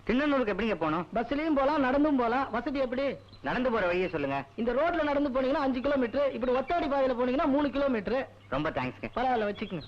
திண்ணனூருக்கு எப்படிங்க போகணும்? பஸ்லயும் போலாம், நடந்தும் போலாம். வசதி எப்படி? நடந்து போற வழியை சொல்லுங்க. இந்த ரோட்ல நடந்து போனீங்கன்னா 5 கிலோமீட்டர், இப்படி ஒத்தாடி பாதையில போனீங்கன்னா 3 கிலோமீட்டர். ரொம்ப தேங்க்ஸ்ங்க. பரவாயில்ல, வச்சுக்கோங்க.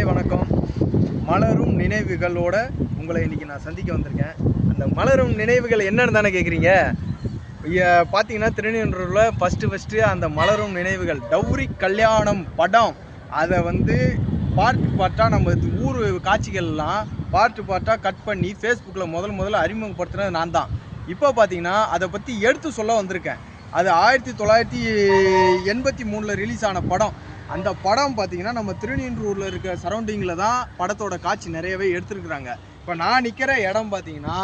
வணக்கம். மலரும் நினைவுகளோட உங்களை இன்னைக்கு நான் சந்திக்க வந்திருக்கேன். அந்த மலரும் நினைவுகள் என்னன்னு தானே கேட்குறீங்க? பார்த்தீங்கன்னா திருநெல்வேலியில் ஃபஸ்ட்டு அந்த மலரும் நினைவுகள் டௌரி கல்யாணம் படம் அதை வந்து பார்ட்டாக நம்ம ஊர் காட்சிகள்லாம் பார்ட்டாக கட் பண்ணி ஃபேஸ்புக்கில் முதல்ல அறிமுகப்படுத்துனது நான் தான். இப்போ பார்த்தீங்கன்னா அதை பற்றி எடுத்து சொல்ல வந்திருக்கேன். அது 1983 ரிலீஸ் ஆன படம். அந்த படம் பார்த்தீங்கன்னா நம்ம திருநெல்வேலியில் இருக்க சரௌண்டிங்கில் தான் படத்தோட காட்சி நிறையவே எடுத்துருக்குறாங்க. இப்போ நான் நிற்கிற இடம் பார்த்தீங்கன்னா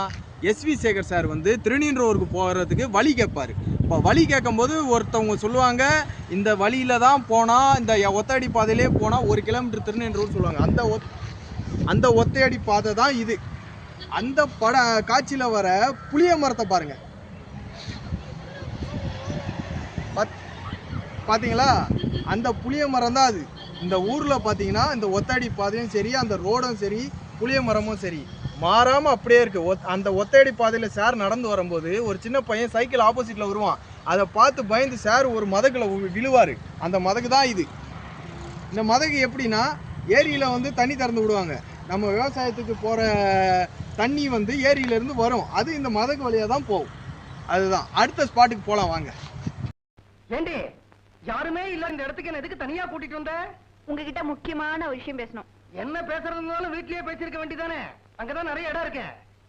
எஸ்வி சேகர் சார் வந்து திருநெல்வேலிக்கு போகிறதுக்கு வழி கேட்பார். இப்போ வழி கேட்கும்போது ஒருத்தவங்க சொல்லுவாங்க, இந்த வழியில் தான் போனால், இந்த ஒத்தடி பாதையிலே போனால் 1 கிலோமீட்டர் திருநெல்வேலி சொல்லுவாங்க. அந்த ஒத்தையடி பாதை தான் இது. அந்த காட்சியில் வர புளிய மரத்தை பாருங்கள். பார்த்தீங்களா? அந்த புளிய மரம் தான் அது. இந்த ஊரில் பார்த்தீங்கன்னா இந்த ஒத்தடி பாதையும் சரி, அந்த ரோடும் சரி, புளிய மரமும் சரி மாறாமல் அப்படியே இருக்குது. அந்த ஒத்தடி பாதையில் சார் நடந்து வரும்போது ஒரு சின்ன பையன் சைக்கிள் ஆப்போசிட்டில் வருவான். அதை பார்த்து பயந்து சார் ஒரு மதகுல விழுவார். அந்த மதகு தான் இது. இந்த மதகு எப்படின்னா, ஏரியில் வந்து தண்ணி திறந்து விடுவாங்க. நம்ம விவசாயத்துக்கு போகிற தண்ணி வந்து ஏரியிலேருந்து வரும். அது இந்த மதகு வழியாக தான் போகும். அதுதான். அடுத்த ஸ்பாட்டுக்கு போகலாம் வாங்க. ஏண்டி யாருமே இல்ல இந்த இடத்துக்கு என்ன எதுக்கு தனியா கூட்டிட்டு வந்த? உங்ககிட்ட முக்கியமான ஒரு விஷயம் பேசணும். என்ன பேசுறதுனாலும் வீட்லயே பேசிருக்க வேண்டியதானே? அங்கதான் நிறைய இடம் இருக்கு.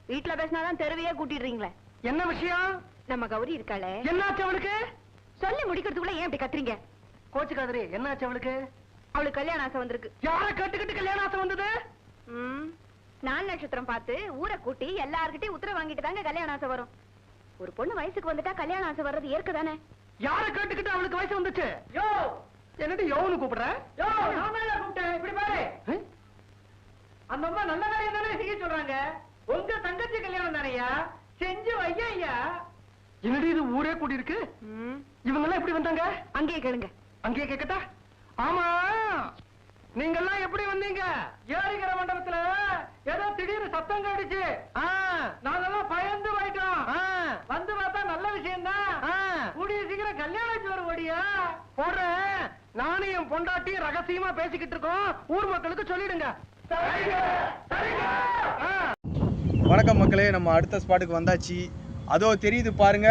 வீட்டுல பேசினாதான் தெருவையே கூட்டிடுறீங்களே. என்ன விஷயம்? நம்ம கௌரி இருக்காளே, என்னாச்சு அவளுக்கு? சொல்லி முடிக்கிறதுக்குள்ள ஏன் இப்படி கத்துறீங்க? கோச்சு காதரி, என்னாச்சு அவளுக்கு? அவளுக்கு கல்யாண ஆசை வந்திருக்கு. யார கேட்டுக்கிட்டு கல்யாண ஆசை வந்தது? 4 நட்சத்திரம் பார்த்து ஊரை கூட்டி எல்லார்கிட்டயும் உத்தரவு வாங்கிட்டு தாங்க கல்யாண ஆசை வரும். ஒரு பொண்ணு வயசுக்கு வந்துட்டா கல்யாண ஆசை வர்றது ஏற்கதானே? யார கேட்டுக்கிட்டு அவளுக்கு வயசு வந்துச்சு? யோ, என்னடி யோன்னு கூப்பிடுற? யோ, நான் மேல கூப்பிட்டேன். இப்படி பாரு. அந்த அம்மா நல்ல காரியம் தானே செய்ய சொல்றாங்க. உங்க தங்கச்சி கல்யாணம் தானையா? செஞ்சு வையா. என்னடி இது ஊரே கூடி இருக்கு? இவங்க எல்லாம் எப்படி வந்தாங்க? அங்கேயே கேளுங்க. அங்கேயே கேட்கட்டா? ஆமா, நீங்க எல்லாம் எப்படி வந்தீங்க? ஏரிகிற மண்டபத்துல ஏதோ திடீர்னு சத்தம் கேட்டுச்சு. நாங்கெல்லாம் பயந்து போயிட்டோம். வந்து பார்த்தா நல்ல விஷயம் தான். கூடிய சீக்கிரம் கல்யாணம் ஒரு ஓடியா போடுறேன். நானும் என் பொண்டாட்டியும் ரகசியமா பேசிக்கிட்டு இருக்கோம். ஊர் மக்களுக்கு சொல்லிடுங்க. வணக்கம் மக்களே, நம்ம அடுத்த ஸ்பாட்டுக்கு வந்தாச்சு. அதோ தெரியுது பாருங்க,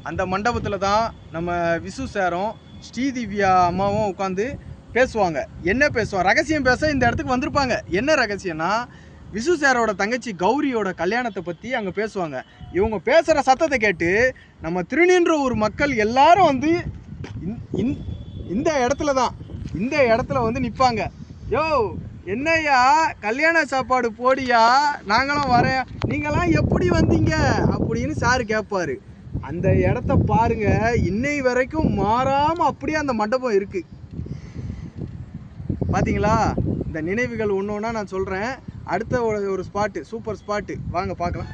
அந்த மண்டபத்தில் தான் நம்ம விசு சாரும் ஸ்ரீதிவ்யா அம்மாவும் உட்காந்து பேசுவாங்க. என்ன பேசுவாங்க? ரகசியம் பேச இந்த இடத்துக்கு வந்திருப்பாங்க. என்ன ரகசியம்னா, விசு சாரோட தங்கச்சி கௌரியோட கல்யாணத்தை பற்றி அங்கே பேசுவாங்க. இவங்க பேசுகிற சத்தத்தை கேட்டு நம்ம திருநெல்வேலி மக்கள் எல்லாரும் வந்து இந்த இடத்துல வந்து நிற்பாங்க. யோ, என்னையா கல்யாண சாப்பாடு போடியா, நாங்களும் வரேன், நீங்களாம் எப்படி வந்தீங்க அப்படின்னு சார் கேட்பாரு. அந்த இடத்த பாருங்க, இன்னை வரைக்கும் மாறாம அப்படியே அந்த மண்டபம் இருக்கு. பாத்தீங்களா? இந்த நினைவுகள் ஒன்னொன்னா நான் சொல்றேன். அடுத்த ஒரு ஸ்பாட்டு, சூப்பர் ஸ்பாட்டு, வாங்க பார்க்கலாம்.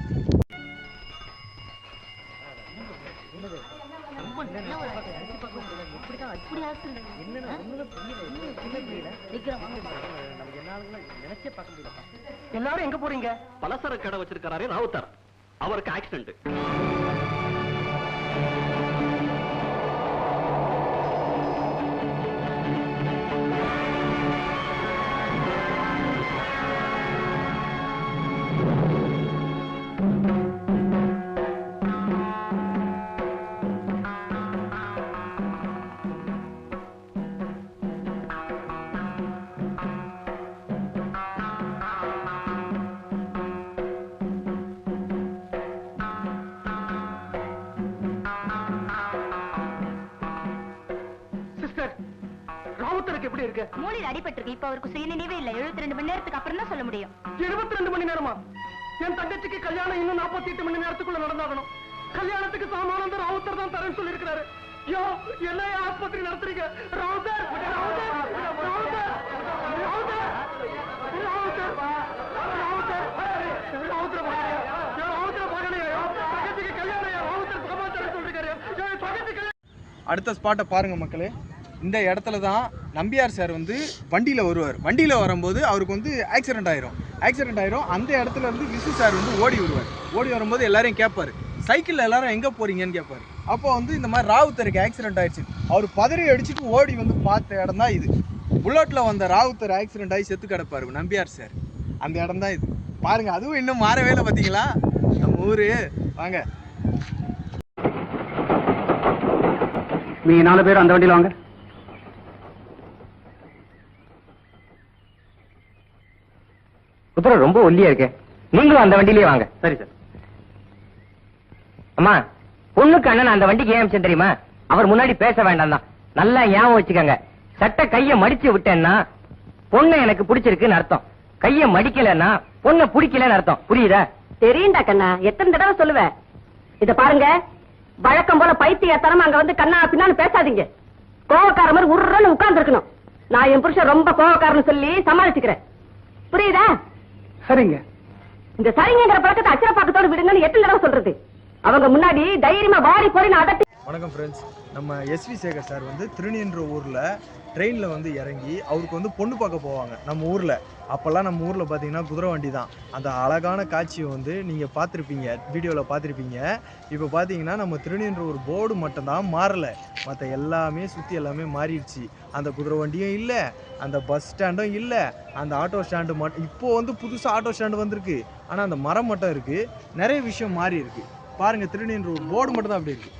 எல்லாரும் எங்க போறீங்க? பலசர கடை வச்சிருக்காரு ராவுத்தர், அவருக்கு ஆக்சிடென்ட். அம்மாக்கு எப்படி இருக்கு? மூளையில் அடிபட்டிருக்கு. இப்ப அவருக்கு சுயநினைவே இல்ல. 72 மணி நேரத்துக்கு அப்புறம் தான் சொல்ல முடியும். 22 மணி நேரமா? என் தங்கச்சிக்கு கல்யாணம் இன்னும் 48 மணி நேரத்துக்குள்ள நடந்தாகணும். கல்யாணத்துக்கு சாமானந்த ராவுத்தர் தான் தரேன்னு சொல்லி இருக்கிறாரு. யோ, என்ன ஆஸ்பத்திரி நடத்துறீங்க? ராவுத்தர், ராவுத்தர், ராவுத்தர், ராவுத்தர், ராவுத்தர், ராவுத்தர், ராவுத்தர் பாக்கலையா? ராவுத்தர் பாக்கலையா? தங்கச்சிக்கு கல்யாணம் ராவுத்தர் சமாச்சாரம் சொல்லிருக்காரு. தங்கச்சி அடுத்த ஸ்பாட்டை பாருங்க மக்களே. இந்த இடத்துல தான் நம்பியார் சார் வந்து வண்டியில் வருவார். வண்டியில் வரும்போது அவருக்கு வந்து ஆக்சிடென்ட் ஆயிரும். அந்த இடத்துல இருந்து விசு சார் வந்து ஓடி வருவார். ஓடி வரும்போது எல்லாரையும் கேட்பார், சைக்கிளில் எல்லாரும் எங்கே போகிறீங்கன்னு கேட்பார். அப்போ வந்து இந்த மாதிரி ராவுத்தருக்கு ஆக்சிடென்ட் ஆயிடுச்சு. அவர் பதறி அடிச்சுட்டு ஓடி வந்து பார்த்த இடம் தான் இது. புல்லட்டில் வந்த ராவுத்தர் ஆக்சிடென்ட் ஆகி செத்து கிடப்பார் நம்பியார் சார். அந்த இடம் தான் இது பாருங்கள். அதுவும் இன்னும் மாறவே இல்லை பார்த்தீங்களா நம்ம ஊர். வாங்க நீங்க 4 பேர் அந்த வண்டியில வாங்க. உத்தரவு ரொம்ப ஒல்லியா இருக்கு. நீங்களும் அந்த வண்டியிலே வாங்க. சரி சார். அம்மா, பொண்ணுக்கு அண்ணன் அந்த வண்டிக்கு ஏன் அமிச்சேன் தெரியுமா? அவர் முன்னாடி பேச வேண்டாம் தான். நல்லா ஞாபகம் வச்சுக்கோங்க. சட்டை கைய மடிச்சு விட்டேன்னா பொண்ணு எனக்கு பிடிச்சிருக்குன்னு அர்த்தம். கைய மடிக்கலன்னா பொண்ணை பிடிக்கலன்னு அர்த்தம். புரியுதா? தெரியுண்டா கண்ணா, எத்தனை தடவை சொல்லுவேன். இத பாருங்க, வழக்கம் போல பைத்தியத்தனமா அங்க வந்து கண்ணா பின்னான்னு பேசாதீங்க. கோவக்கார மாதிரி உருன்னு உட்கார்ந்து இருக்கணும். நான் என் புருஷன் ரொம்ப கோவக்காரன்னு சொல்லி சமாளிச்சுக்கிறேன். புரியுதா? சரிங்க. இந்த சரிங்கிற பழக்கத்தை அச்சரப்பாக்கத்தோடு விடுங்கன்னு எத்தனை தடவை சொல்றது. அவங்க முன்னாடி தைரியமா வாரி போறி நான் அதட்டி. வணக்கம் ஃப்ரெண்ட்ஸ். நம்ம எஸ்வி சேகர் சார் வந்து திருநின்ற ஊரில் ட்ரெயினில் வந்து இறங்கி அவருக்கு வந்து பொண்ணு பார்க்க போவாங்க நம்ம ஊரில். அப்போல்லாம் நம்ம ஊரில் பார்த்தீங்கன்னா குதிரை வண்டி தான். அந்த அழகான காட்சியை வந்து நீங்கள் பார்த்துருப்பீங்க, வீடியோவில் பார்த்துருப்பீங்க. இப்போ பார்த்தீங்கன்னா நம்ம திருநின்ற ஊர் போர்டு மட்டும்தான் மாறலை, மற்ற எல்லாமே சுற்றி எல்லாமே மாறிடுச்சு. அந்த குதிரை வண்டியும் இல்லை, அந்த பஸ் ஸ்டாண்டும் இல்லை, அந்த ஆட்டோ ஸ்டாண்டு மட்டும் இப்போது வந்து புதுசாக ஆட்டோ ஸ்டாண்டு வந்திருக்கு. ஆனால் அந்த மரம் மட்டும் இருக்குது. நிறைய விஷயம் மாறி இருக்குது பாருங்கள். திருநின்ற ஊர் போர்டு மட்டும் தான் அப்படி இருக்குது.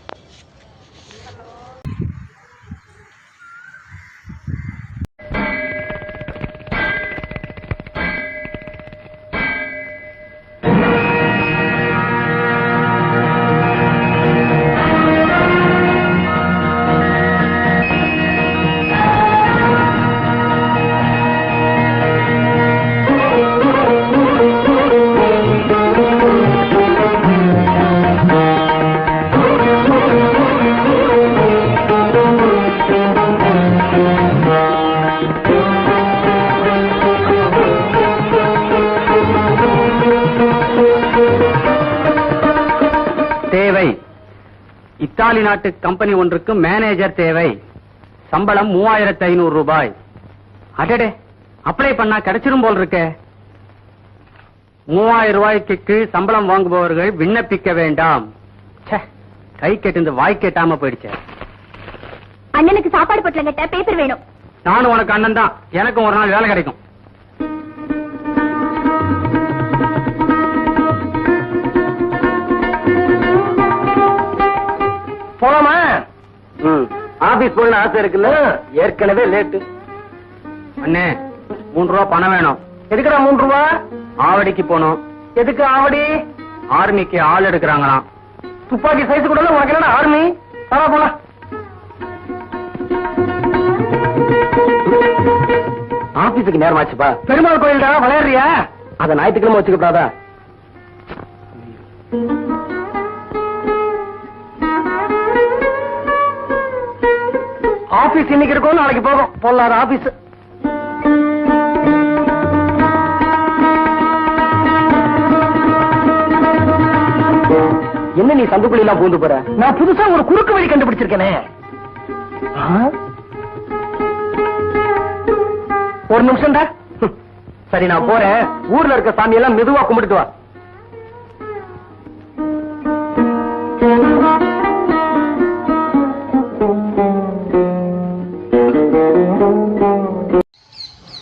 இத்தாலி நாட்டு கம்பெனி ஒன்றுக்கு மேனேஜர் தேவை. சம்பளம் 3500 ரூபாய். அடடே, அப்ளை பண்ணா கிடைச்சிரும் போல் இருக்க. 3000 ரூபாய்க்கு சம்பளம் வாங்குபவர்கள் விண்ணப்பிக்க வேண்டாம். கை கெட்டு வாய் கேட்டாம போயிடுச்சு. அண்ணனுக்கு சாப்பாடு போட்டல கேட்ட பேப்பர் வேணும். நானும் உனக்கு அண்ணன் தான். எனக்கும் ஒரு நாள் வேலை கிடைக்கும். போலாமா? ஆபீஸ் போகணும் ஆசை இருக்குல்ல, ஏற்கனவே லேட்டு. அண்ணே, 3 ரூபா பணம் வேணும். எதுக்குடா 3 ரூபா? ஆவடிக்கு போகணும். எதுக்கு ஆவடி? ஆர்மிக்கு ஆள் எடுக்கிறாங்களாம். துப்பாக்கி சைஸ் கூட உனக்கு என்ன ஆர்மி? போலாம். ஆபீஸுக்கு நேரம் ஆச்சுப்பா. பெருமாள் கோயில்டா, விளையாடுறியா? அத ஞாயிற்றுக்கிழமை வச்சுக்கப்படாதா? ஆபீஸ் இன்னைக்கு இருக்கும், நாளைக்கு போகும். போலாத ஆபீஸ். என்ன நீ சந்துக்குள்ள எல்லாம் பூந்து போற? நான் புதுசா ஒரு குறுக்கு வழி கண்டுபிடிச்சிருக்கேனே. ஒரு நிமிஷம்டா. சரி, நான் போறேன். ஊர்ல இருக்க சாமி எல்லாம் மெதுவா கும்பிட்டு வா.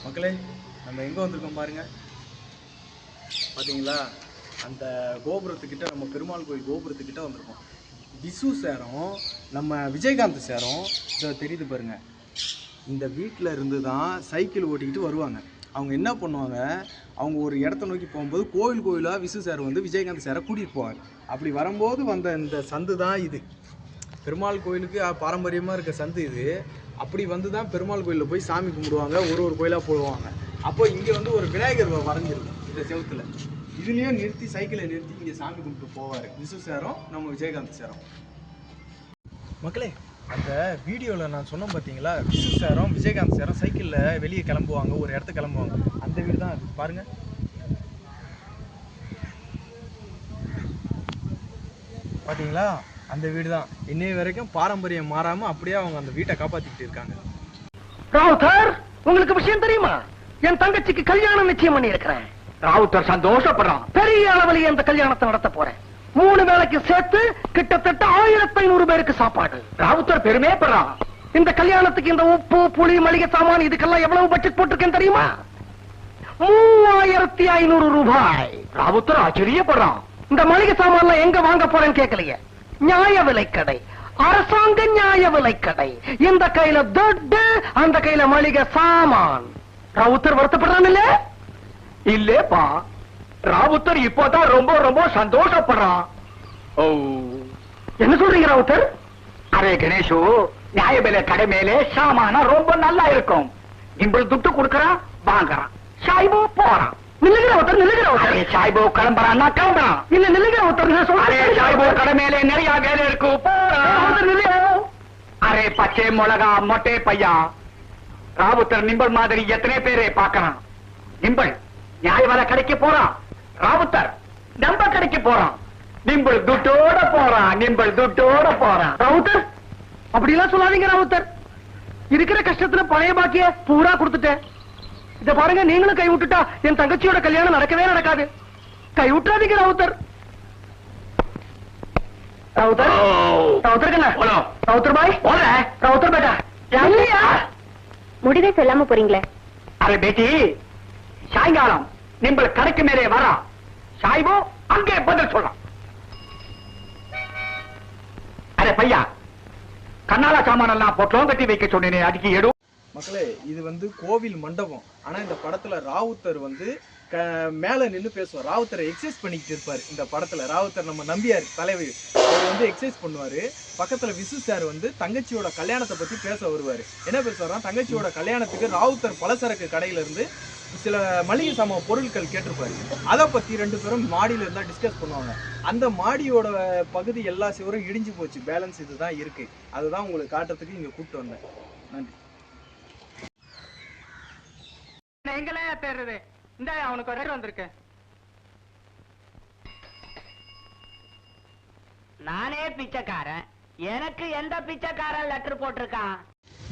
மக்களே, நம்ம எங்க வந்திருக்கோம் பாருங்க. பாத்தீங்களா, அந்த கோபுரத்துக்கிட்ட, நம்ம பெருமாள் கோயில் கோபுரத்துக்கிட்ட வந்திருக்கோம். விசு சாரும் நம்ம விஜயகாந்த் சாரும் இதை தெரியுது பாருங்க. இந்த வீட்டில் இருந்து தான் சைக்கிள் ஓட்டிக்கிட்டு வருவாங்க. அவங்க என்ன பண்ணுவாங்க, அவங்க ஒரு இடத்த நோக்கி போகும்போது கோயிலாக விசு சார் வந்து விஜயகாந்த் சாரை கூட்டிகிட்டு போவாங்க. அப்படி வரும்போது வந்த இந்த சந்து தான் இது. பெருமாள் கோயிலுக்கு பாரம்பரியமாக இருக்க சந்து இது. அப்படி வந்து தான் பெருமாள் கோயிலில் போய் சாமி கும்பிடுவாங்க, ஒரு ஒரு கோயிலாக போடுவாங்க. அப்போ இங்கே வந்து ஒரு விநாயகர் வரைஞ்சிருக்கும் இந்த செவத்தில். இதுலேயும் நிறுத்தி சைக்கிளை நிறுத்தி இங்கே சாமி கும்பிட்டு போவார் விசு சாரும் நம்ம விஜயகாந்த் சாரும். மக்களே, அந்த வீடியோவில் நான் சொன்னேன் பார்த்தீங்களா, விசு சாரும் விஜயகாந்த் சாரும் சைக்கிளில் வெளியே கிளம்புவாங்க, ஒரு இடத்துக்கு கிளம்புவாங்க. அந்த வீடு தான் அது பாருங்கள். பார்த்தீங்களா, அந்த வீடு தான் இன்னைய வரைக்கும் பாரம்பரியம் மாறாமல் அப்படியே அவங்க அந்த வீட்டை காப்பாற்றிக்கிட்டு இருக்காங்க. ராவுத்தர், உங்களுக்கு விஷயம் தெரியுமா? என் தங்கச்சிக்கு கல்யாணம் நிச்சயம் பண்ணி இருக்கிறேன். ராவுத்தர் சந்தோஷப்படுறான். பெரிய அளவில் இந்த கல்யாணத்தை நடத்த போறேன். 3 வேளைக்கு சேர்த்து கிட்டத்தட்ட 1500 பேருக்கு சாப்பாடு. ராவுத்தர் பெருமைப்படுறான். இந்த கல்யாணத்துக்கு இந்த உப்பு, புளி, மளிகை சாமான் இதுக்கெல்லாம் எவ்வளவு பட்ஜெட் போட்டிருக்கேன் தெரியுமா? 3500 ரூபாய். ராவுத்தர் ஆச்சரியப்படுறான். இந்த மளிகை சாமான் எங்க வாங்க போறேன்னு கேட்கலையே. நியாய விலைக்கடை, அரசாங்க நியாய விலைக்கடை. இந்த கையில துட்டு, அந்த கையில மளிகை சாமான். ராவுத்தர் வருத்தப்படுறான் இல்ல? இல்லப்பா, ராவுத்தர் இப்போதான் ரொம்ப ரொம்ப சந்தோஷப்படுறான். ஓ, என்ன சொல்றீங்க ராவுத்தர்? அரே கணேஷு, நியாய விலை கடை மேலே சாமான ரொம்ப நல்லா இருக்கும். இம்பள் துட்டு கொடுக்கறான், வாங்கறான், சாய்போ போறான். நில்லுகிற ஒருத்தர், நில்லுகிற ஒருத்தர். சாய்போ கிளம்புறான்னா கிளம்புறான். இல்ல நில்லுகிற ஒருத்தர். அரே சாய்போ கடை மேலே நிறைய வேலை இருக்கு, போறான். அரே பச்சை மிளகா, மொட்டை பையா. ராவுத்தர் நிம்பள் மாதிரி எத்தனை பேரை பார்க்கறான். நிம்பள் நியாய விலை கடைக்கு போறான், ராவுத்தர் நம்ம கடைக்கு போறான். நிம்பள் துட்டோட போறான், நிம்பள் துட்டோட போறான். ராவுத்தர் அப்படி எல்லாம் சொல்லாதீங்க ராவுத்தர். இருக்கிற கஷ்டத்துல பழைய பாக்கிய பூரா கொடுத்துட்டேன். இத பாருங்க, நீங்களும் கை விட்டுட்டா என் தங்கச்சியோட கல்யாணம் நடக்கவே நடக்காது. கை விட்டுறாதீங்க ராவுத்தர். ராவுத்தர், ராவுத்தர் கண்ணா, ராவுத்தர் பாய், ராவுத்தர் பேட்டா, இல்லையா முடிவே சொல்லாம போறீங்களே. அரே பேட்டி, சாயங்காலம் நிம்பள் கடைக்கு மேலே வரா. சாய்போ அங்கே பதில் சொல்றான். அரே பையா, கண்ணாலா சாமான எல்லாம் பொட்டலம் கட்டி வைக்க சொன்னேனே, அதுக்கு எடு. மக்களே, இது வந்து கோவில் மண்டபம். ஆனா இந்த படத்துல ராவுத்தர் வந்து மேல நின்று பேசுவார். ராவுத்தரை எக்ஸசைஸ் பண்ணிக்கிட்டு இருப்பாரு இந்த படத்துல. ராவுத்தர் நம்ம நம்பியார் தலைவர், அவர் வந்து எக்ஸசைஸ் பண்ணுவாரு. பக்கத்துல விசு சார் வந்து தங்கச்சியோட கல்யாணத்தை பத்தி பேச வருவாரு. என்ன பேசுவாரா, தங்கச்சியோட கல்யாணத்துக்கு ராவுத்தர் பலசரக்கு கடையில இருந்து சில மளிகை சாமான் பொருட்கள் கேட்டிருப்பாரு. அதை பத்தி 2 பேரும் மாடியில இருந்தா டிஸ்கஸ் பண்ணுவாங்க. அந்த மாடியோட பகுதி எல்லா சிவரும் இடிஞ்சு போச்சு, பேலன்ஸ் இதுதான் இருக்கு. அதுதான் உங்களுக்கு காட்டுறதுக்கு இங்க கூப்பிட்டு வந்தேன். நன்றி. எங்களே தேர்றது இந்த அவனுக்கு ஒரு வந்திருக்கு. நானே பிச்சைக்காரன், எனக்கு எந்த பிச்சைக்காரன் லெட்டர் போட்டிருக்கான்?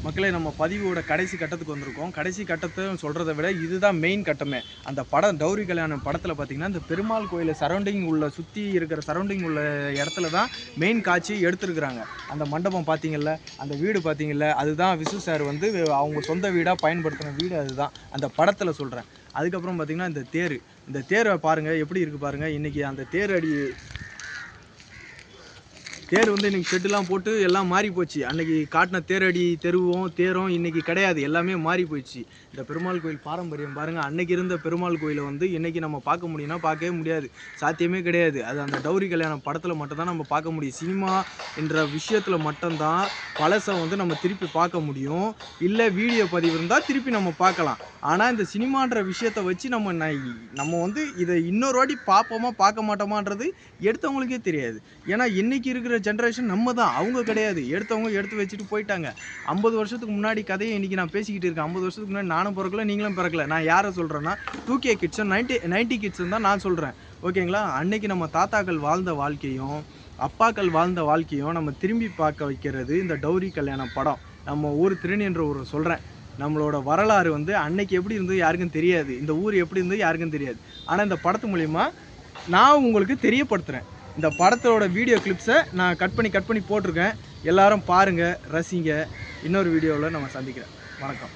மக்களே, நம்ம பதிவோட கடைசி கட்டத்துக்கு வந்திருக்கோம். கடைசி கட்டத்தை சொல்கிறத விட இதுதான் மெயின் கட்டமே. அந்த படம் டௌரி கல்யாணம் படத்தில் பார்த்தீங்கன்னா இந்த பெருமாள் கோயிலை சரௌண்டிங் உள்ள சுற்றி இருக்கிற சரௌண்டிங் உள்ள இடத்துல தான் மெயின் காட்சி எடுத்துருக்குறாங்க. அந்த மண்டபம் பார்த்தீங்கல்ல, அந்த வீடு பார்த்தீங்கல்ல, அதுதான் விசு சார் வந்து அவங்க சொந்த வீடாக பயன்படுத்தின வீடு. அதுதான் அந்த படத்தில் சொல்கிறேன். அதுக்கப்புறம் பார்த்தீங்கன்னா இந்த தேரை பாருங்கள் எப்படி இருக்குது பாருங்கள். இன்றைக்கி அந்த தேர் வந்து இன்றைக்கி ஷெட்டுலாம் போட்டு எல்லாம் மாறி போச்சு. அன்றைக்கி காட்டின தேரடி தேரும் இன்றைக்கி கிடையாது, எல்லாமே மாறி போயிடுச்சு. இந்த பெருமாள் கோயில் பாரம்பரியம் பாருங்கள். அன்றைக்கி இருந்த பெருமாள் கோயிலை வந்து இன்றைக்கி நம்ம பார்க்க முடியும்னா பார்க்கவே முடியாது, சாத்தியமே கிடையாது. அது அந்த டௌரி கல்யாணம் படத்தில் மட்டும்தான் நம்ம பார்க்க முடியும். சினிமா என்ற விஷயத்தில் மட்டும்தான் பழசை வந்து நம்ம திருப்பி பார்க்க முடியும். இல்லை வீடியோ பதிவு இருந்தால் திருப்பி நம்ம பார்க்கலாம். ஆனால் இந்த சினிமான்ற விஷயத்தை வச்சு நம்ம வந்து இதை இன்னொரு வாட்டி பார்ப்போமா பார்க்க மாட்டோமான்றது எடுத்தவங்களுக்கே தெரியாது. ஏன்னா இன்றைக்கி இருக்கிற ஜென்ரேஷன் நம்ம தான், அவங்க கிடையாது. எடுத்தவங்க எடுத்து வச்சுட்டு போயிட்டாங்க. 50 வருஷத்துக்கு முன்னாடி கதையை இன்றைக்கி நான் பேசிக்கிட்டு இருக்கேன். 50 வருஷத்துக்கு முன்னாடி நானும் பிறக்கல, நீங்களும் பிறக்கல. நான் யாரை சொல்கிறேன்னா 2K கிட்ஸும் 90 கிட்ஸும் தான் நான் சொல்கிறேன். ஓகேங்களா? அன்னைக்கு நம்ம தாத்தாக்கள் வாழ்ந்த வாழ்க்கையும் அப்பாக்கள் வாழ்ந்த வாழ்க்கையும் நம்ம திரும்பி பார்க்க வைக்கிறது இந்த டௌரி கல்யாணம் படம். நம்ம ஊர் திருநென்ற ஊர் சொல்கிறேன். நம்மளோட வரலாறு வந்து அன்னைக்கு எப்படி இருந்தது யாருக்கும் தெரியாது, இந்த ஊர் எப்படி இருந்தது யாருக்கும் தெரியாது. ஆனால் இந்த படத்து மூலிமா நான் உங்களுக்கு தெரியப்படுத்துகிறேன். இந்த படத்தோட வீடியோ கிளிப்ஸை நான் கட் பண்ணி போட்டிருக்கேன். எல்லாரும் பாருங்கள், ரசிங்க. இன்னொரு வீடியோவில் நம்ம சந்திக்கிறேன். வணக்கம்.